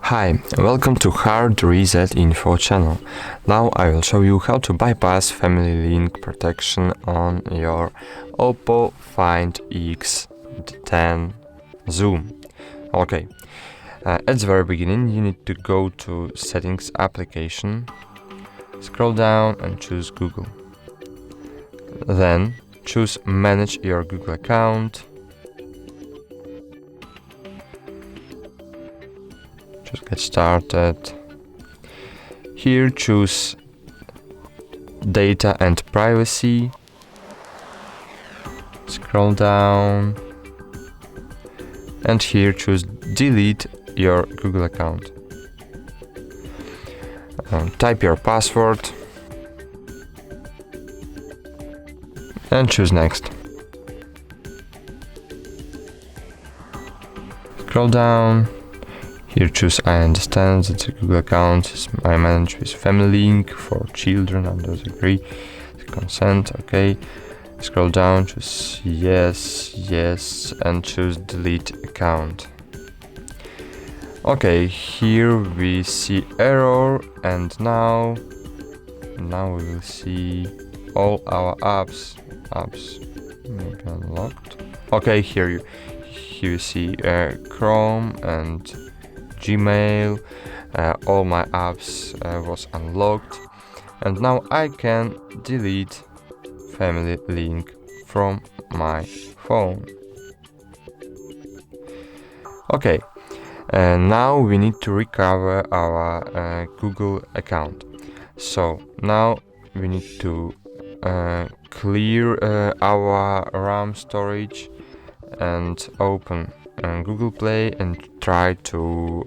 Hi, welcome to HardReset.Info channel. Now I will show you how to bypass family link protection on your Oppo Find X10 Zoom. Okay, at the very beginning you need to go to Settings application, scroll down and choose Google. Then choose Manage your Google account. Just get started. Here choose Data and Privacy. Scroll down. And here choose Delete your Google account. Type your password. And choose Next. Scroll down. Here choose I understand that the Google account is managed with family link for children, and those agree. Consent, okay. Scroll down, choose yes, and choose delete account. Okay, here we see error, and now we will see all our apps maybe unlocked. Okay, here you see Chrome and Gmail, all my apps was unlocked, and now I can delete family link from my phone. Okay, now we need to recover our Google account. So now we need to clear our RAM storage and open Google Play and try to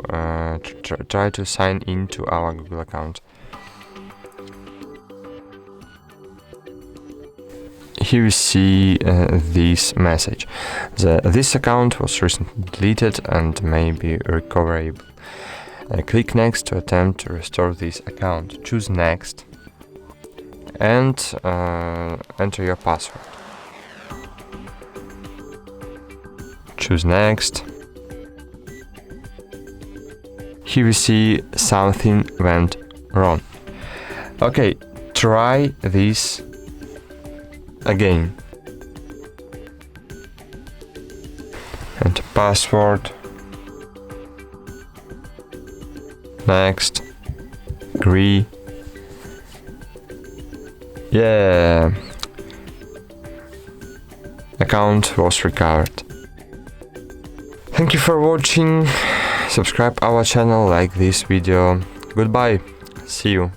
sign into our Google account. Here you see this message. This account was recently deleted and may be recoverable. Click Next to attempt to restore this account. Choose Next and enter your password. Choose Next. Here we see something went wrong. Okay, try this again. Enter password. Next. Agree. Yeah. Account was recovered. Thank you for watching. Subscribe our channel, like this video. Goodbye. See you.